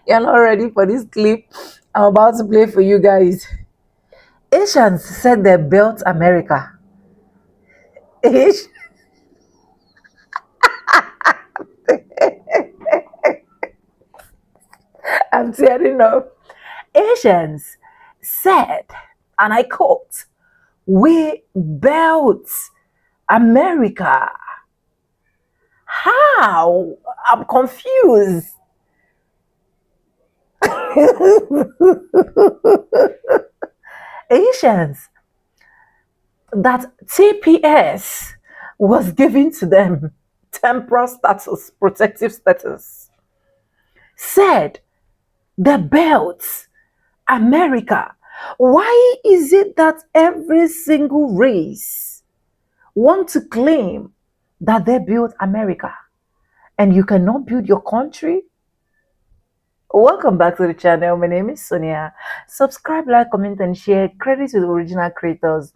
You're not ready for this clip I'm about to play for you guys. Asians said they built America. Asian, I'm tearing up. Asians said, and I quote, "We built America." How? I'm confused. Asians, that TPS was given to them, temporal status, protective status, said the belt, America. Why is it that every single race want to claim that they built America and you cannot build your country? Welcome back to the channel. My name is Sonia. Subscribe, like, comment, and share. Credit to the original creators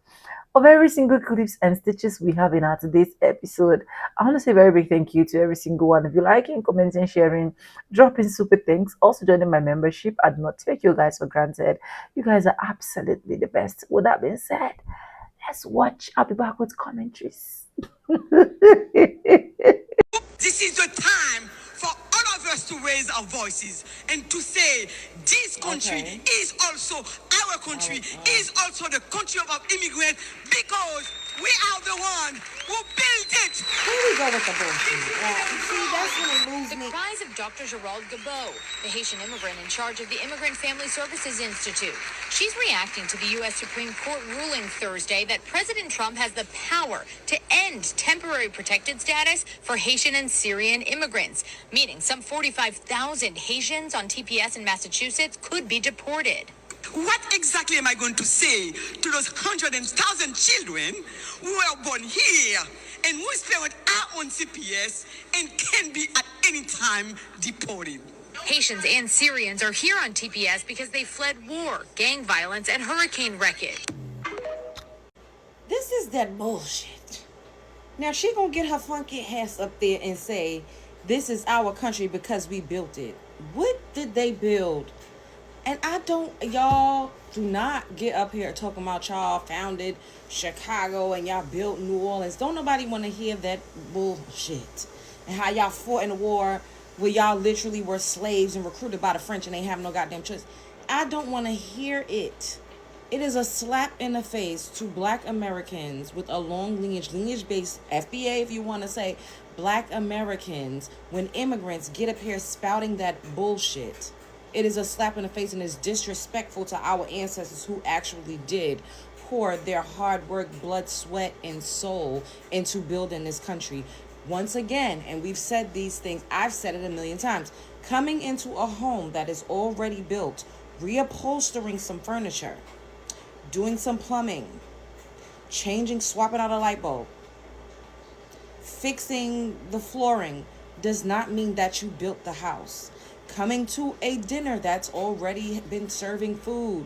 of every single clips and stitches we have in our today's episode. I want to say a very big thank you to every single one of you liking, commenting, sharing, dropping super things, also joining my membership. I do not take you guys for granted. You guys are absolutely the best. With that being said, let's watch. I'll be back with commentaries. This is the time for all of us to raise our voices and to say this country is also our country, is also the country of our immigrants, because we are the one who built it. Here we go with the bullshit. See, that's when it moves The me. cries of Dr. Gerald Gabot, the Haitian immigrant in charge of the Immigrant Family Services Institute. She's reacting to the U.S. Supreme Court ruling Thursday that President Trump has the power to end temporary protected status for Haitian and Syrian immigrants, meaning some 45,000 Haitians on TPS in Massachusetts could be deported. What exactly am I going to say to those 100,000 children who were born here and whose parents are on CPS and can be at any time deported? Haitians and Syrians are here on TPS because they fled war, gang violence, and hurricane wreckage. This is that bullshit. Now she gonna get her funky ass up there and say, "This is our country because we built it." What did they build? And y'all do not get up here talking about y'all founded Chicago and y'all built New Orleans. Don't nobody want to hear that bullshit. And how y'all fought in the war where y'all literally were slaves and recruited by the French and they have no goddamn choice. I don't want to hear it. It is a slap in the face to Black Americans with a long lineage-based FBA, if you want to say, Black Americans, when immigrants get up here spouting that bullshit. It is a slap in the face and is disrespectful to our ancestors who actually did pour their hard work, blood, sweat, and soul into building this country. Once again, and we've said these things, I've said it a million times, coming into a home that is already built, reupholstering some furniture, doing some plumbing, swapping out a light bulb, fixing the flooring does not mean that you built the house. Coming to a dinner that's already been serving food,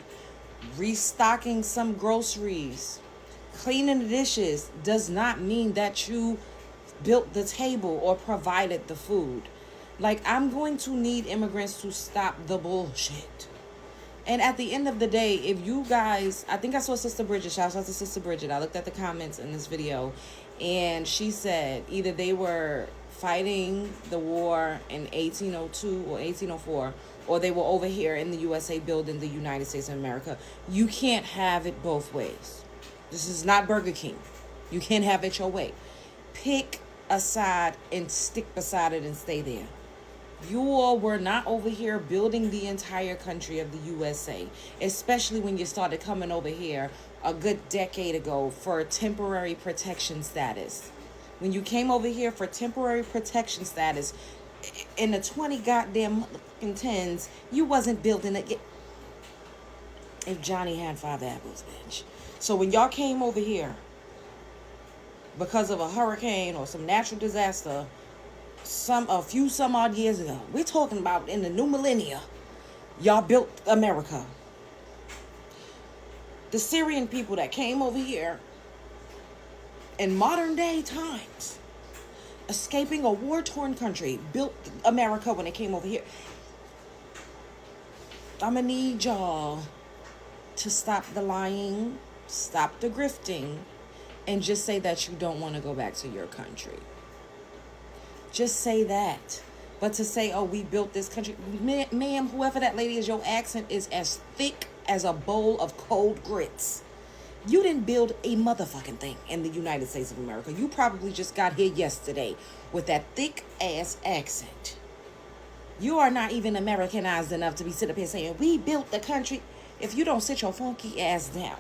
restocking some groceries, cleaning the dishes does not mean that you built the table or provided the food. Like, I'm going to need immigrants to stop the bullshit. And at the end of the day, if you guys, I think I saw Sister Bridget, shout out to Sister Bridget. I looked at the comments in this video and she said either they were fighting the war in 1802 or 1804, or they were over here in the USA building the United States of America. You can't have it both ways. This is not Burger King. You can't have it your way. Pick a side and stick beside it and stay there. You all were not over here building the entire country of the USA, especially when you started coming over here a good decade ago for temporary protection status. When you came over here for temporary protection status in the 20 goddamn tens, you wasn't building it. If Johnny had 5 apples, bitch. So when y'all came over here because of a hurricane or some natural disaster, a few some odd years ago. We're talking about in the new millennia. Y'all built America. The Syrian people that came over here in modern day times, escaping a war-torn country, built America when they came over here. I'm gonna need y'all to stop the lying, stop the grifting, and just say that you don't want to go back to your country. Just say that. But to say, oh, we built this country, ma'am, whoever that lady is, your accent is as thick as a bowl of cold grits. You didn't build a motherfucking thing in the United States of America. You probably just got here yesterday with that thick ass accent. You are not even Americanized enough to be sitting up here saying, we built the country, if you don't sit your funky ass down.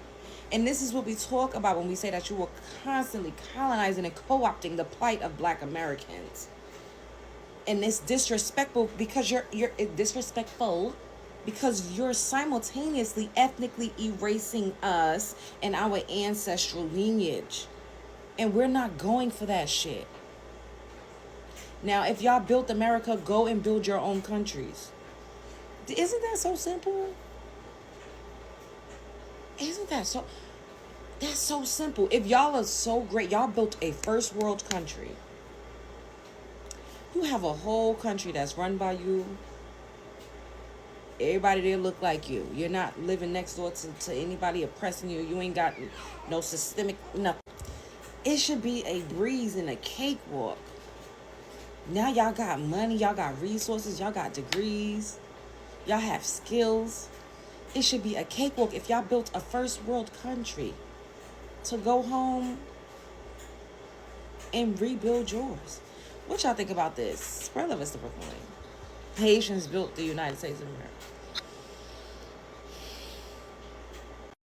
And this is what we talk about when we say that you were constantly colonizing and co-opting the plight of Black Americans. And it's disrespectful because you're disrespectful because you're simultaneously ethnically erasing us and our ancestral lineage. And we're not going for that shit. Now, if y'all built America, go and build your own countries. Isn't that so simple? Isn't that so? That's so simple. If y'all are so great, y'all built a first world country. You have a whole country that's run by you. Everybody there look like you. You're not living next door to anybody oppressing you. You ain't got no systemic nothing. It should be a breeze and a cakewalk. Now y'all got money, y'all got resources, y'all got degrees, y'all have skills. It should be a cakewalk if y'all built a first world country to go home and rebuild yours. What y'all think about this? Spread love is the Brooklyn. Haitians built the United States of America.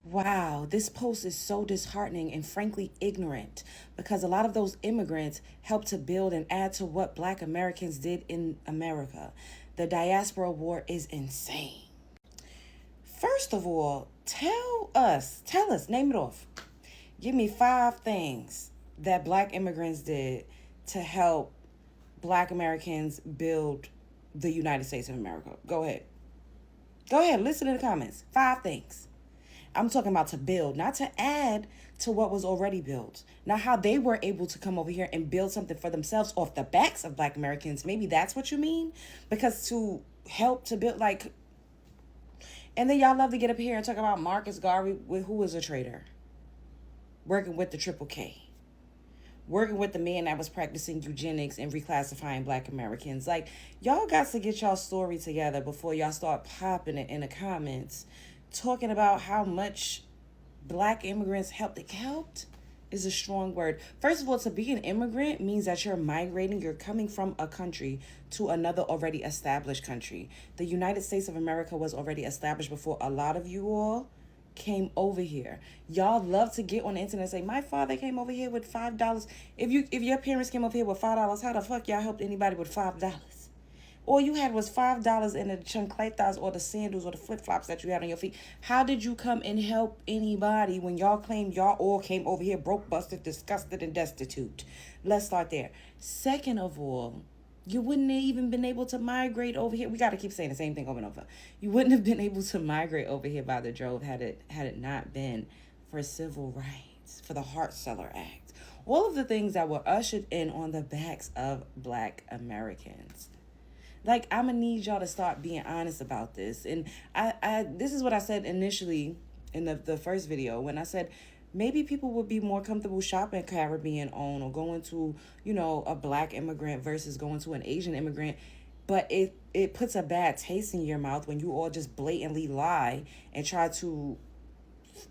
Wow, this post is so disheartening and frankly ignorant because a lot of those immigrants helped to build and add to what Black Americans did in America. The diaspora war is insane. First of all, tell us, name it off. Give me 5 things that Black immigrants did to help Black Americans build the United States of America. Go ahead. Listen to the comments. 5 things. I'm talking about to build, not to add to what was already built. Now, how they were able to come over here and build something for themselves off the backs of Black Americans. Maybe that's what you mean? Because to help to build, like... And then y'all love to get up here and talk about Marcus Garvey, who was a traitor. Working with the Triple K. Working with the man that was practicing eugenics and reclassifying Black Americans. Like, y'all got to get y'all story together before y'all start popping it in the comments. Talking about how much Black immigrants helped is a strong word. First of all, to be an immigrant means that you're migrating. You're coming from a country to another already established country. The United States of America was already established before a lot of you all came over here. Y'all love to get on the internet and say, my father came over here with $5. If your parents came over here with $5, how the fuck y'all helped anybody with $5? All you had was $5 in the chancletas or the sandals or the flip-flops that you had on your feet. How did you come and help anybody when y'all claimed y'all all came over here broke, busted, disgusted, and destitute? Let's start there. Second of all, you wouldn't have even been able to migrate over here. We got to keep saying the same thing over and over. You wouldn't have been able to migrate over here by the drove had it not been for civil rights, for the Hart-Celler Act. All of the things that were ushered in on the backs of Black Americans. Like, I'm gonna need y'all to start being honest about this. And I this is what I said initially in the first video when I said maybe people would be more comfortable shopping Caribbean owned or going to, a Black immigrant versus going to an Asian immigrant. But it puts a bad taste in your mouth when you all just blatantly lie and try to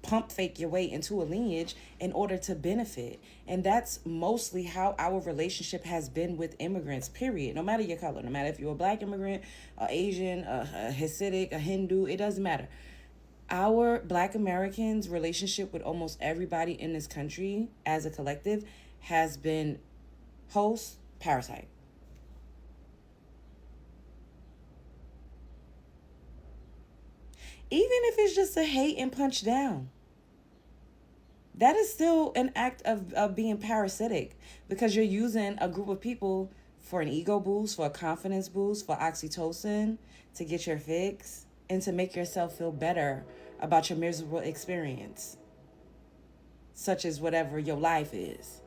pump fake your way into a lineage in order to benefit. And that's mostly how our relationship has been with immigrants, period. No matter your color, no matter if you're a Black immigrant, a Asian, a Hasidic, a Hindu, it doesn't matter. Our Black Americans' relationship with almost everybody in this country as a collective has been host, parasite. Even if it's just a hate and punch down, that is still an act of being parasitic because you're using a group of people for an ego boost, for a confidence boost, for oxytocin, to get your fix, and to make yourself feel better about your miserable experience, such as whatever your life is.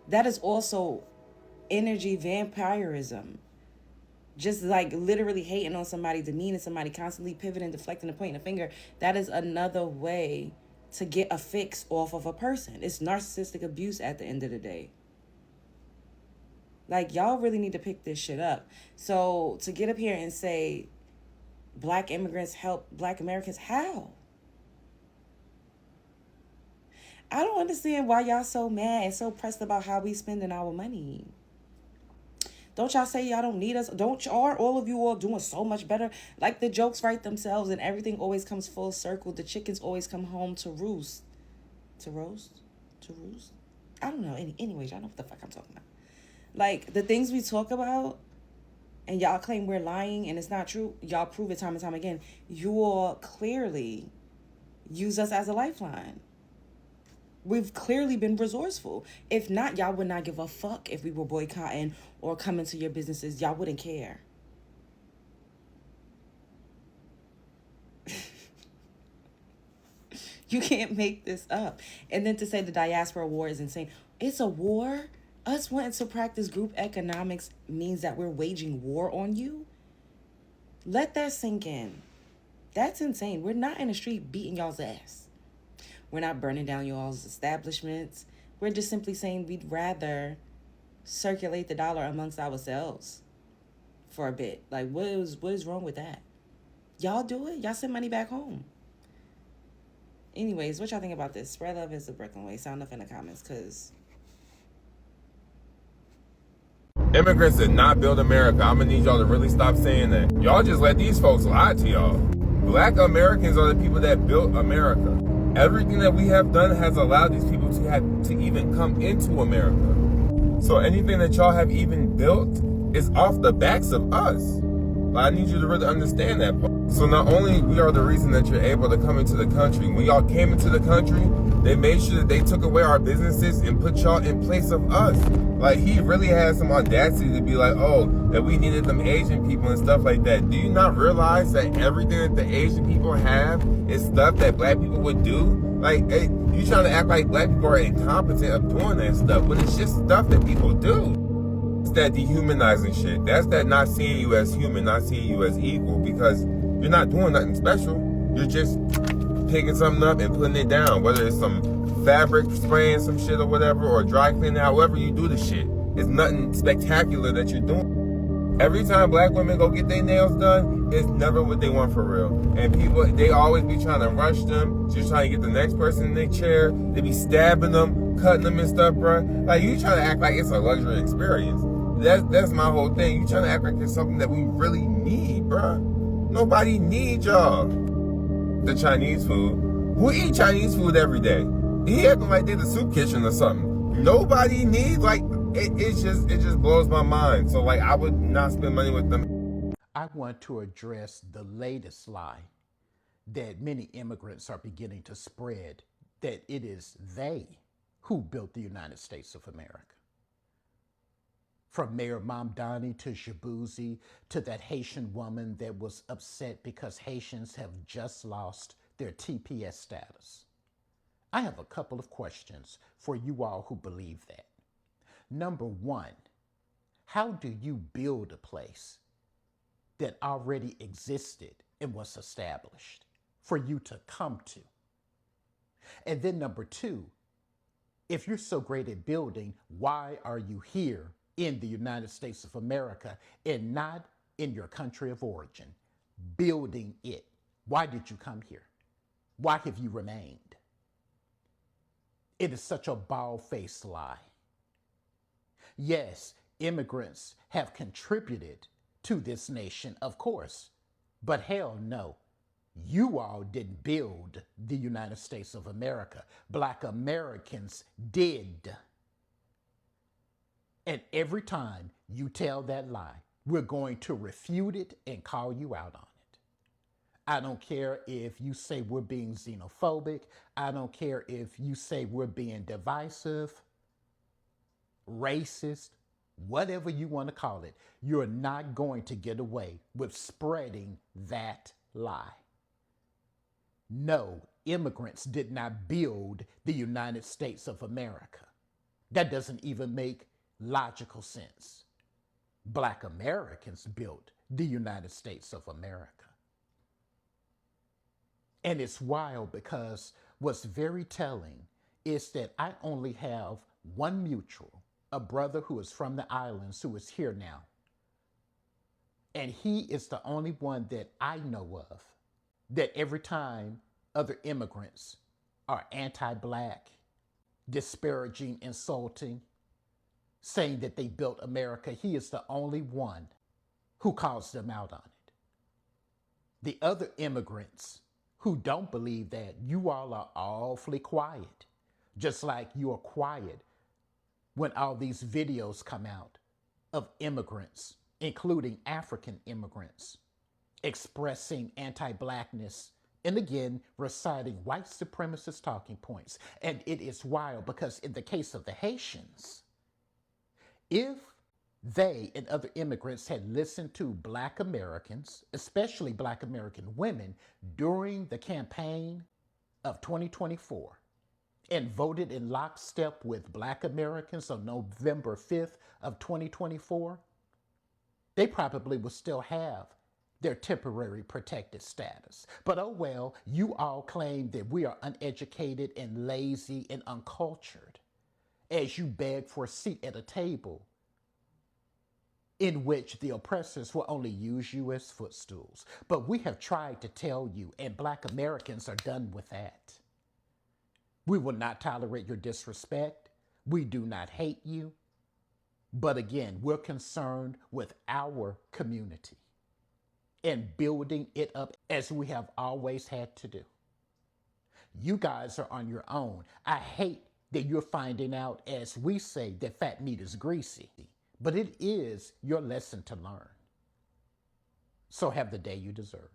That is also energy vampirism. Just like literally hating on somebody, demeaning somebody, constantly pivoting, deflecting, and pointing a finger. That is another way to get a fix off of a person. It's narcissistic abuse at the end of the day. Like, y'all really need to pick this shit up. So to get up here and say black immigrants help black Americans, how? I don't understand why y'all so mad and so pressed about how we spending our money. Don't y'all say y'all don't need us? Aren't all of you all doing so much better? Like, the jokes write themselves and everything always comes full circle. The chickens always come home to roost. To roast? To roost? I don't know. Anyways, y'all know what the fuck I'm talking about. Like, the things we talk about and y'all claim we're lying and it's not true, y'all prove it time and time again. You all clearly use us as a lifeline. We've clearly been resourceful. If not, y'all would not give a fuck if we were boycotting or coming to your businesses. Y'all wouldn't care. You can't make this up. And then to say the diaspora war is insane. It's a war? Us wanting to practice group economics means that we're waging war on you? Let that sink in. That's insane. We're not in the street beating y'all's ass. We're not burning down y'all's establishments. We're just simply saying we'd rather circulate the dollar amongst ourselves for a bit. Like, what is wrong with that? Y'all do it. Y'all send money back home. Anyways, what y'all think about this? Spread love is the Brooklyn way. Sound off in the comments, because immigrants did not build America. I'm gonna need y'all to really stop saying that. Y'all just let these folks lie to y'all. Black Americans are the people that built America. Everything that we have done has allowed these people to even come into America. So anything that y'all have even built is off the backs of us. I need you to really understand that part. So not only we are the reason that you're able to come into the country, when y'all came into the country, they made sure that they took away our businesses and put y'all in place of us. Like, he really had some audacity to be like, oh, that we needed them Asian people and stuff like that. Do you not realize that everything that the Asian people have is stuff that black people would do? Like, hey, you trying to act like black people are incompetent of doing that stuff, when it's just stuff that people do. It's that dehumanizing shit. That's that not seeing you as human, not seeing you as equal, because you're not doing nothing special. You're just picking something up and putting it down, whether it's some fabric spraying some shit or whatever, or dry cleaning, however you do the shit. It's nothing spectacular that you're doing. Every time black women go get their nails done, it's never what they want for real. And people, they always be trying to rush them, just trying to get the next person in their chair. They be stabbing them, cutting them and stuff, bruh. Like, you trying to act like it's a luxury experience. That's my whole thing. You trying to act like it's something that we really need, bruh. Nobody needs y'all. The Chinese food. Who eat Chinese food every day? He acting like they're the soup kitchen or something. Nobody needs, like, it just blows my mind. So, like, I would not spend money with them. I want to address the latest lie that many immigrants are beginning to spread, that it is they who built the United States of America. From Mayor Mamdani to Shabuzi to that Haitian woman that was upset because Haitians have just lost their TPS status. I have a couple of questions for you all who believe that. Number one, how do you build a place that already existed and was established for you to come to? And then number two, if you're so great at building, why are you here in the United States of America and not in your country of origin, building it? Why did you come here? Why have you remained? It is such a bald-faced lie. Yes, immigrants have contributed to this nation, of course, but hell no. You all didn't build the United States of America. Black Americans did. And every time you tell that lie, we're going to refute it and call you out on it. I don't care if you say we're being xenophobic. I don't care if you say we're being divisive, racist, whatever you want to call it, you're not going to get away with spreading that lie. No, immigrants did not build the United States of America. That doesn't even make logical sense. Black Americans built the United States of America. And it's wild because what's very telling is that I only have one mutual, a brother who is from the islands who is here now. And he is the only one that I know of that every time other immigrants are anti Black, disparaging, insulting, saying that they built America, he is the only one who calls them out on it. The other immigrants who don't believe that, you all are awfully quiet, just like you are quiet when all these videos come out of immigrants, including African immigrants, expressing anti-Blackness and again reciting white supremacist talking points. And it is wild because in the case of the Haitians, if they and other immigrants had listened to Black Americans, especially Black American women, during the campaign of 2024 and voted in lockstep with Black Americans on November 5th of 2024, they probably would still have their temporary protected status. But oh well, you all claim that we are uneducated and lazy and uncultured as you beg for a seat at a table in which the oppressors will only use you as footstools. But we have tried to tell you, and Black Americans are done with that. We will not tolerate your disrespect. We do not hate you. But again, we're concerned with our community and building it up as we have always had to do. You guys are on your own. I hate that you're finding out, as we say, that fat meat is greasy. But it is your lesson to learn. So have the day you deserve.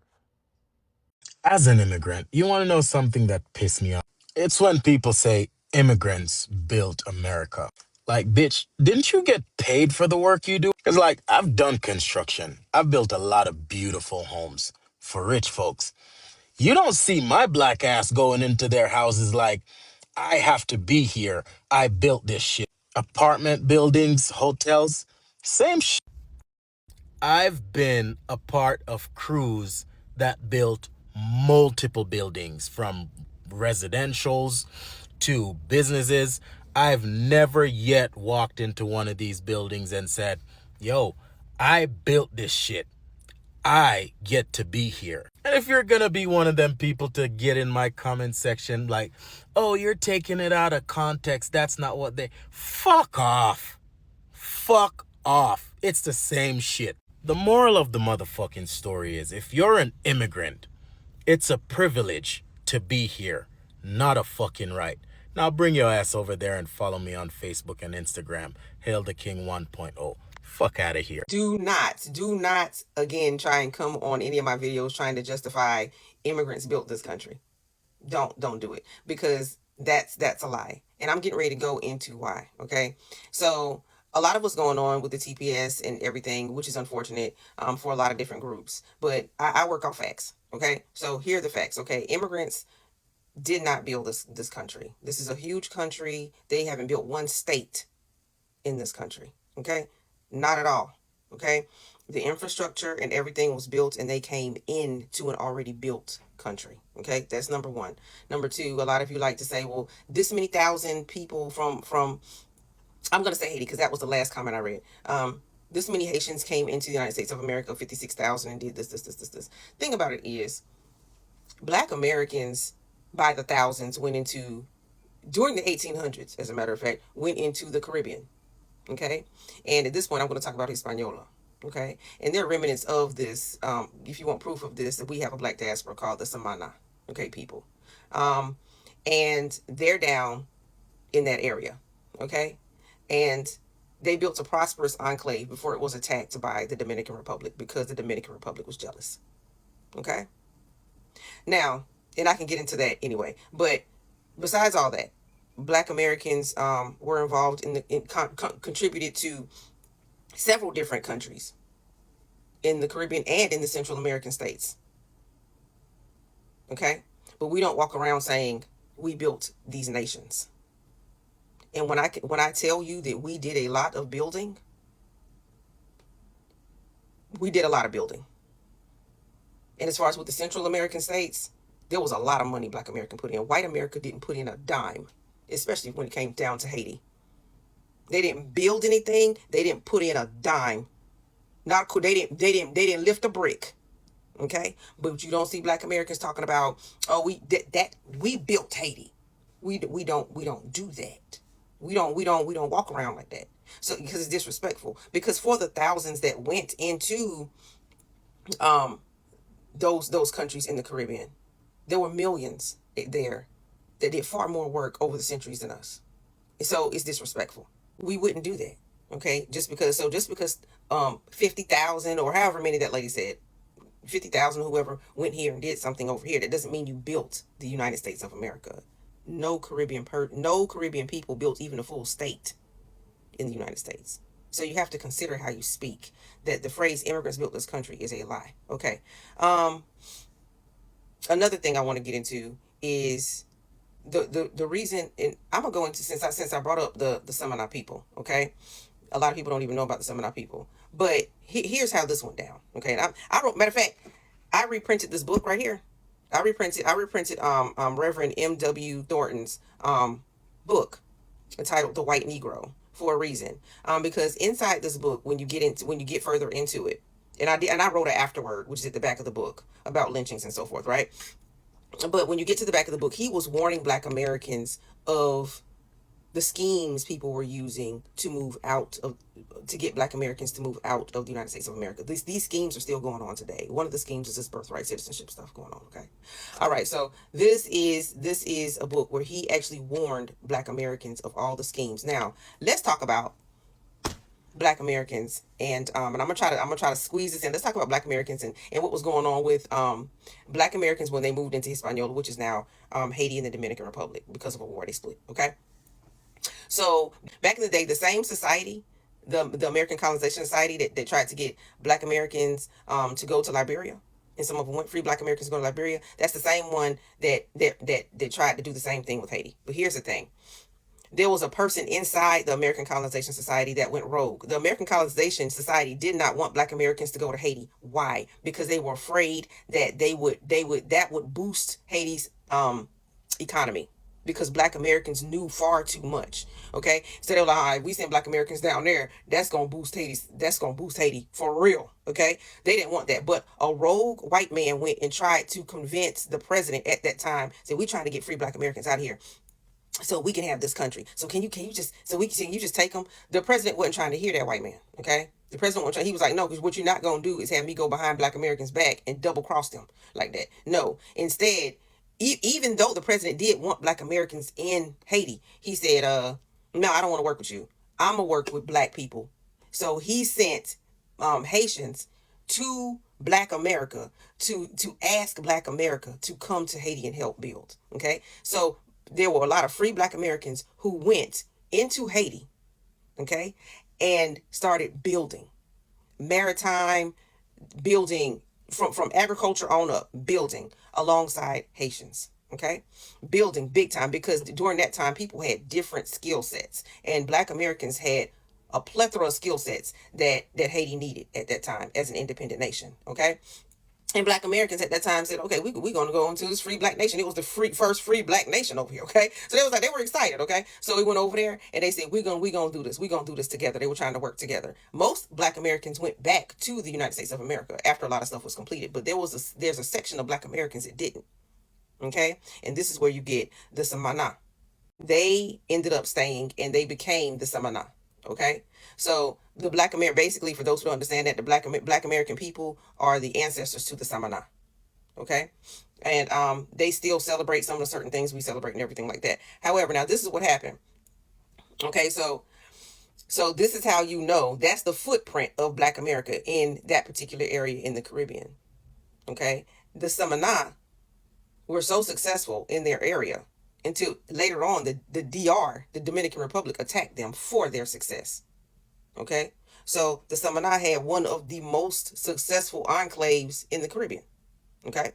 As an immigrant, you want to know something that pissed me off? It's when people say immigrants built America. Like, bitch, didn't you get paid for the work you do? Because, like, I've done construction. I've built a lot of beautiful homes for rich folks. You don't see my black ass going into their houses like, I have to be here. I built this shit. Apartment buildings, hotels, same shit. I've been a part of crews that built multiple buildings from residentials to businesses. I've never yet walked into one of these buildings and said, yo, I built this shit. I get to be here. And if you're gonna be one of them people to get in my comment section like, oh, you're taking it out of context, that's not what they... Fuck off. Fuck off. It's the same shit. The moral of the motherfucking story is, if you're an immigrant, it's a privilege to be here, not a fucking right. Now bring your ass over there and follow me on Facebook and Instagram, Hail the King 1.0. Fuck out of here. Do not, again, try and come on any of my videos trying to justify immigrants built this country. Don't do it, because that's a lie. And I'm getting ready to go into why, okay? So a lot of what's going on with the TPS and everything, which is unfortunate for a lot of different groups, but I work off facts, okay? So here are the facts, okay? Immigrants did not build this country. This is a huge country. They haven't built one state in this country, okay? Not at all, okay? The infrastructure and everything was built, and they came into an already built country, okay? That's number one. Number two, a lot of you like to say, well, this many thousand people from I'm going to say Haiti because that was the last comment I read. This many Haitians came into the United States of America, 56,000, and did this. Thing about it is, Black Americans by the thousands went into, during the 1800s, as a matter of fact, went into the Caribbean, okay? And at this point, I'm going to talk about Hispaniola, okay? And there are remnants of this. If you want proof of this, we have a Black diaspora called the Samana, okay, people. And they're down in that area, okay? And they built a prosperous enclave before it was attacked by the Dominican Republic, because the Dominican Republic was jealous, okay? Now, and I can get into that anyway, but besides all that, Black Americans were involved in contributed to several different countries in the Caribbean and in the Central American states. Okay? But we don't walk around saying we built these nations. And when I tell you that we did a lot of building, we did a lot of building. And as far as with the Central American states, there was a lot of money Black America put in. White America didn't put in a dime, especially when it came down to Haiti. They didn't build anything. They didn't put in a dime. Not they didn't lift a brick. Okay, but you don't see Black Americans talking about, oh, we built Haiti. We don't do that. We don't walk around like that. So because it's disrespectful. Because for the thousands that went into those countries in the Caribbean, there were millions there that did far more work over the centuries than us. So it's disrespectful. We wouldn't do that. Okay, just because 50,000 or however many that lady said, 50,000 whoever went here and did something over here, that doesn't mean you built the United States of America. No Caribbean people built even a full state in the United States. So you have to consider how you speak. That the phrase immigrants built this country is a lie. Okay. Another thing I want to get into is the reason, and I'm gonna go into, since I brought up the Seminole people. Okay, a lot of people don't even know about the Seminole people, but here's how this went down. Okay, and I wrote, matter of fact, I reprinted this book right here. I reprinted Reverend M.W. Thornton's book entitled The White Negro, for a reason. Because inside this book, when you get further into it, and I wrote an afterword, which is at the back of the book, about lynchings and so forth, right? But when you get to the back of the book, he was warning Black Americans of the schemes people were using to get Black Americans to move out of the United States of America. These schemes are still going on today. One of the schemes is this birthright citizenship stuff going on. Okay, all right. So this is a book where he actually warned Black Americans of all the schemes. Now let's talk about Black Americans, and I'm gonna try to squeeze this in. Let's talk about Black Americans and what was going on with Black Americans when they moved into Hispaniola, which is now Haiti and the Dominican Republic. Because of a war, they split. Okay, so back in the day, the same society, the American Colonization Society that tried to get Black Americans to go to Liberia, and some of them went free Black Americans to go to Liberia. That's the same one that tried to do the same thing with Haiti. But here's the thing. There was a person inside the American Colonization Society that went rogue. The American Colonization Society did not want Black Americans to go to Haiti. Why? Because they were afraid that that would boost Haiti's economy. Because Black Americans knew far too much. Okay, so they were like, all right, we send Black Americans down there, that's gonna boost Haiti for real. Okay, they didn't want that. But a rogue white man went and tried to convince the president at that time, said, we trying to get free Black Americans out of here, so we can have this country. So can you just take them? The president wasn't trying to hear that white man. Okay, the president wasn't trying. He was like, no, because what you're not gonna do is have me go behind Black Americans' back and double cross them like that. No, instead, even though the president did want Black Americans in Haiti, he said, no, I don't want to work with you. I'm gonna work with Black people. So he sent Haitians to Black America to ask Black America to come to Haiti and help build. Okay, so there were a lot of free Black Americans who went into Haiti, okay, and started building maritime, building from agriculture on up, building alongside Haitians. Okay, building big time, because during that time people had different skill sets, and Black Americans had a plethora of skill sets that Haiti needed at that time as an independent nation. Okay, and Black Americans at that time said, okay, we're going to go into this free Black nation. It was the first free Black nation over here. Okay, so they were excited. Okay, so we went over there and they said, we're gonna do this. We're gonna do this together. They were trying to work together. Most Black Americans went back to the United States of America after a lot of stuff was completed, but there's a section of Black Americans that didn't. Okay, and this is where you get the Samana. They ended up staying and they became the Samana. Okay, so the Black American, basically, for those who don't understand that, the Black American people are the ancestors to the Samana. Okay, and they still celebrate some of the certain things we celebrate and everything like that. However, now this is what happened. Okay, so this is how you know that's the footprint of Black America in that particular area in the Caribbean. Okay, the Samana were so successful in their area until later on the DR, the Dominican Republic, attacked them for their success. Okay, So the Samana had one of the most successful enclaves in the Caribbean. Okay.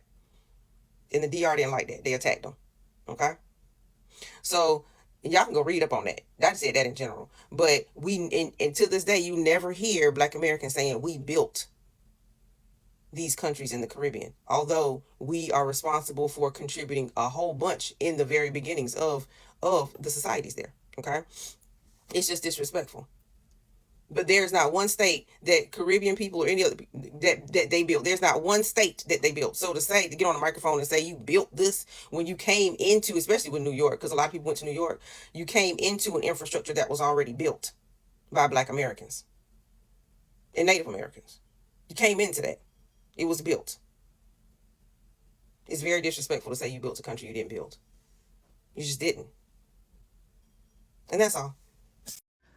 And the DR didn't like that. They attacked them. Okay. So y'all can go read up on that. I said that in general. But and to this day, you never hear Black Americans saying we built these countries in the Caribbean, although we are responsible for contributing a whole bunch in the very beginnings of the societies there. Okay, it's just disrespectful. But there's not one state that Caribbean people or any other that they built. There's not one state that they built. So to get on the microphone and say you built this when you came into, especially with New York, because a lot of people went to New York, you came into an infrastructure that was already built by Black Americans and Native Americans. You came into that. It was built. It's very disrespectful to say you built a country you didn't build. You just didn't. And that's all.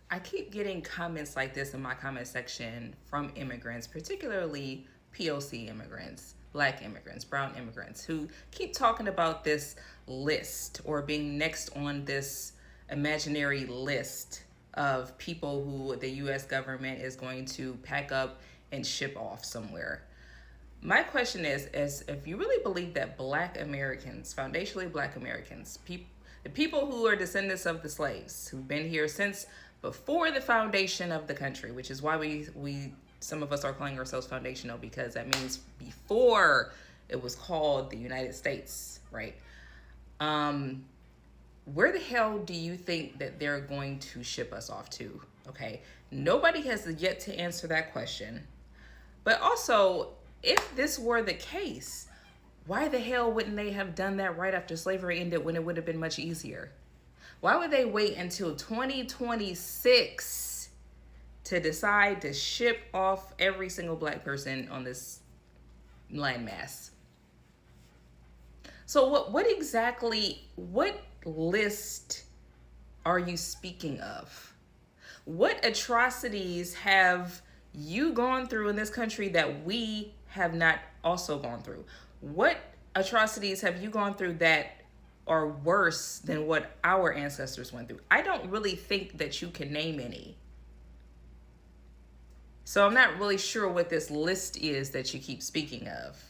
I keep getting comments like this in my comment section from immigrants, particularly POC immigrants, Black immigrants, brown immigrants, who keep talking about this list or being next on this imaginary list of people who the US government is going to pack up and ship off somewhere. My question is if you really believe that Black Americans, foundationally Black Americans, the people who are descendants of the slaves, who've been here since before the foundation of the country, which is why we some of us are calling ourselves foundational, because that means before it was called the United States, right? Where the hell do you think that they're going to ship us off to? Okay, nobody has yet to answer that question. But also, if this were the case, why the hell wouldn't they have done that right after slavery ended when it would have been much easier? Why would they wait until 2026 to decide to ship off every single Black person on this landmass? So what list are you speaking of? What atrocities have you gone through in this country that we have not also gone through? What atrocities have you gone through that are worse than what our ancestors went through? I don't really think that you can name any. So I'm not really sure what this list is that you keep speaking of.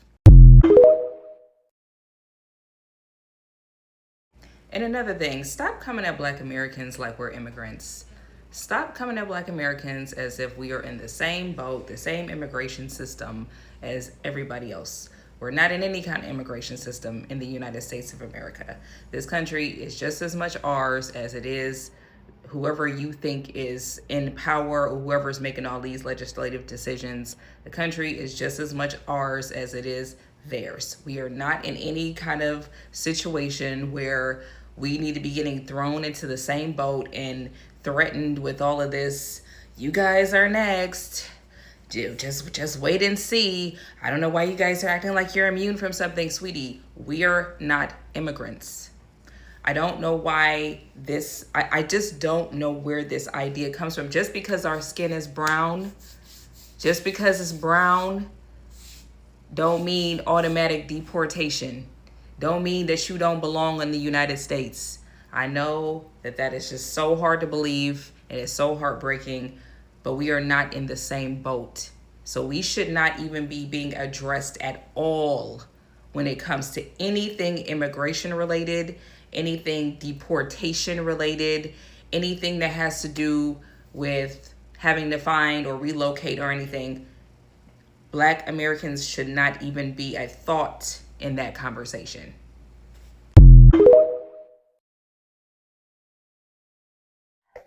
And another thing, stop coming at Black Americans like we're immigrants. Stop coming at Black Americans as if we are in the same boat, the same immigration system as everybody else. We're not in any kind of immigration system in the United States of America. This country is just as much ours as it is whoever you think is in power or whoever's making all these legislative decisions. The country is just as much ours as it is theirs. We are not in any kind of situation where we need to be getting thrown into the same boat and threatened with all of this. You guys are next. Just wait and see. I don't know why you guys are acting like you're immune from something, sweetie. We are not immigrants. I don't know why I just don't know where this idea comes from. Just because our skin is brown, just because it's brown, don't mean automatic deportation. Don't mean that you don't belong in the United States. I know that is just so hard to believe and it's so heartbreaking, but we are not in the same boat. So we should not even be being addressed at all when it comes to anything immigration related, anything deportation related, anything that has to do with having to find or relocate or anything. Black Americans should not even be a thought in that conversation.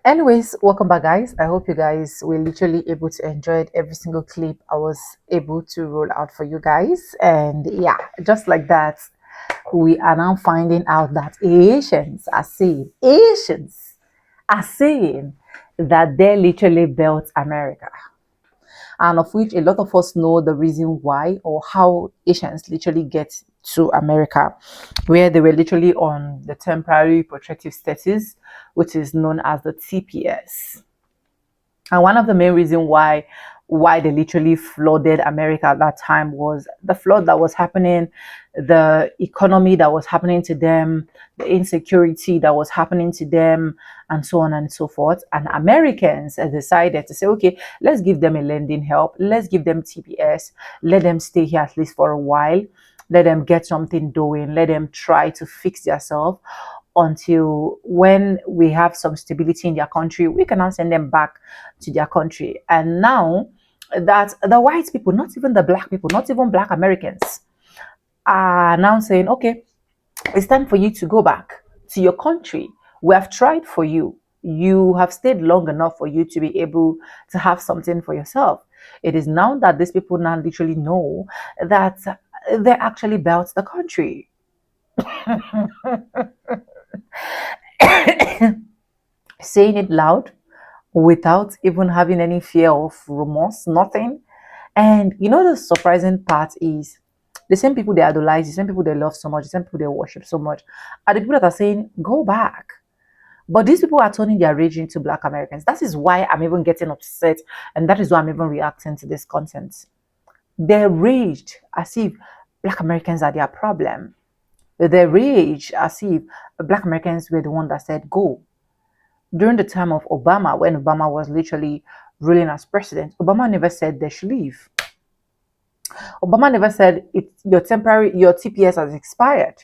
Anyways, welcome back, guys. I hope you guys were literally able to enjoy every single clip I was able to roll out for you guys. And yeah, just like that, we are now finding out that Asians are saying that they literally built America. And of which a lot of us know the reason why or how Asians literally get to America, where they were literally on the temporary protective status, which is known as the TPS. And one of the main reasons why why they literally flooded America at that time was the flood that was happening, the economy that was happening to them, the insecurity that was happening to them, and so on and so forth. And Americans decided to say, okay, let's give them a lending help, let's give them TPS, let them stay here at least for a while, let them get something doing, let them try to fix themselves until when we have some stability in their country, we can now send them back to their country. And now that the white people, not even the black people, not even black Americans, are now saying, okay, it's time for you to go back to your country. We have tried for you. You have stayed long enough for you to be able to have something for yourself. It is now that these people now literally know that they actually built the country. Saying it loud without even having any fear of remorse, nothing. And you know, the surprising part is the same people they idolize, the same people they love so much, the same people they worship so much, are the people that are saying, go back. But these people are turning their rage into black Americans. That is why I'm even getting upset, and that is why I'm even reacting to this content. They raged as if black Americans are their problem. They rage as if black Americans were the one that said go. During the time of Obama, when Obama was literally ruling as president, Obama never said they should leave. Obama never said your TPS has expired.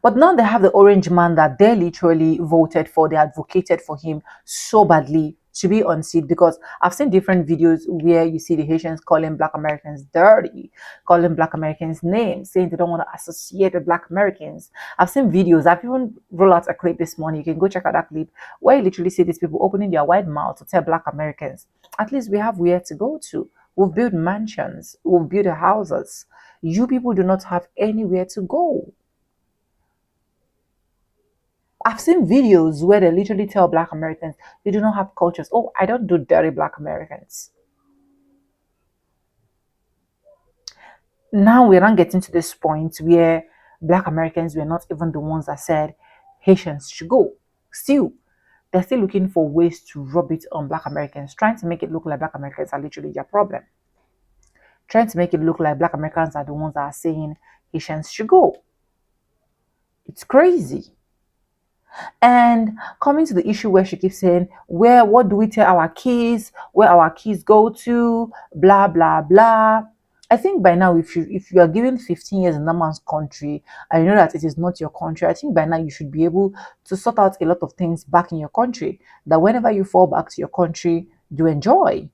But now they have the orange man that they literally voted for, they advocated for him so badly to be on seat, because I've seen different videos where you see the Haitians calling black Americans dirty, calling black Americans names, saying they don't want to associate with black Americans. I've seen videos, I've even rolled out a clip this morning, you can go check out that clip, where you literally see these people opening their wide mouth to tell black Americans, at least we have where to go to. We've built mansions, we've built houses. You people do not have anywhere to go. I've seen videos where they literally tell black Americans they do not have cultures. Oh, I don't do dirty black Americans. Now we're not getting to this point where black Americans were not even the ones that said Haitians should go. Still, they're still looking for ways to rub it on black Americans, trying to make it look like black Americans are literally their problem. Trying to make it look like black Americans are the ones that are saying Haitians should go. It's crazy. And coming to the issue where she keeps saying, what do we tell our kids, where our kids go to, blah, blah, blah. I think by now, if you are given 15 years in that man's country and you know that it is not your country, I think by now you should be able to sort out a lot of things back in your country, that whenever you fall back to your country, you enjoy.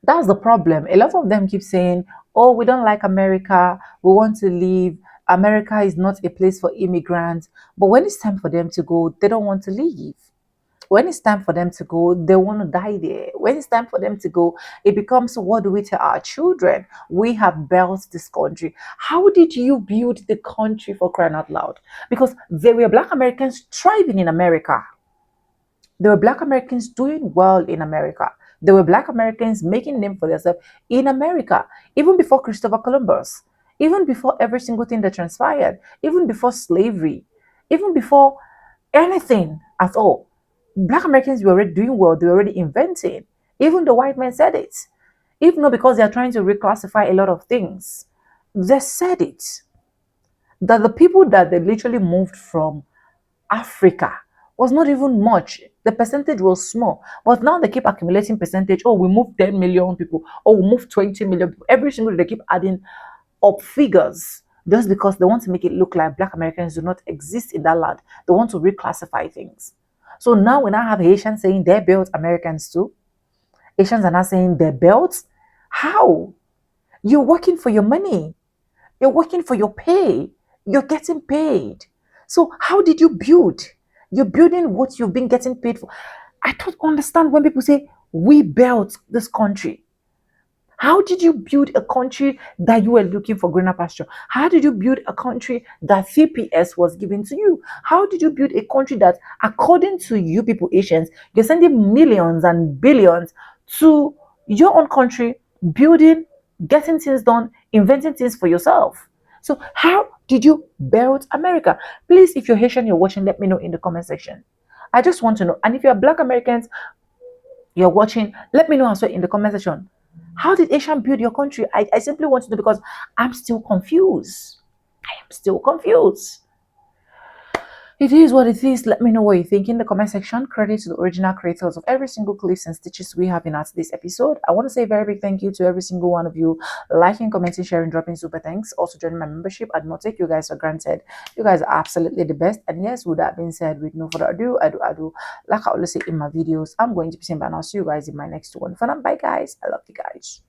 That's the problem. A lot of them keep saying, oh, we don't like America, we want to leave. America is not a place for immigrants. But when it's time for them to go, they don't want to leave. When it's time for them to go, they want to die there. When it's time for them to go, it becomes, what do we tell our children? We have built this country. How did you build the country, for crying out loud? Because there were black Americans thriving in America. There were black Americans doing well in America. There were black Americans making name for themselves in America, even before Christopher Columbus, even before every single thing that transpired, even before slavery, even before anything at all. Black Americans were already doing well, they were already inventing. Even the white men said it. Even though because they are trying to reclassify a lot of things, they said it. That the people that they literally moved from Africa was not even much. The percentage was small. But now they keep accumulating percentage. Oh, we moved 10 million people. Oh, we moved 20 million people. Every single day they keep adding up figures just because they want to make it look like black Americans do not exist in that land. They want to reclassify things. So now when I have Haitians saying they built Americans too, Haitians are not saying they built. How? You're working for your money. You're working for your pay. You're getting paid. So how did you build? You're building what you've been getting paid for. I don't understand when people say, we built this country. How did you build a country that you were looking for greener pasture? How did you build a country that CPS was given to you? How did you build a country that, according to you people, Asians, you're sending millions and billions to your own country, building, getting things done, inventing things for yourself? So how did you build America? Please, if you're Haitian, you're watching, let me know in the comment section. I just want to know. And if you're Black Americans, You're watching. Let me know as well in the comment section. How did Asian build your country? I simply want to know because I'm still confused. I am still confused. It is what it is. Let me know what you think in the comment section. Credit to the original creators of every single clips and stitches we have in our today's episode. I want to say a very big thank you to every single one of you liking, commenting, sharing, dropping super thanks. Also joining my membership. I do not take you guys for granted. You guys are absolutely the best. And yes, with that being said, with no further ado, I do. Like I always say in my videos, I'm going to be saying bye now. See you guys in my next one. For now, bye guys. I love you guys.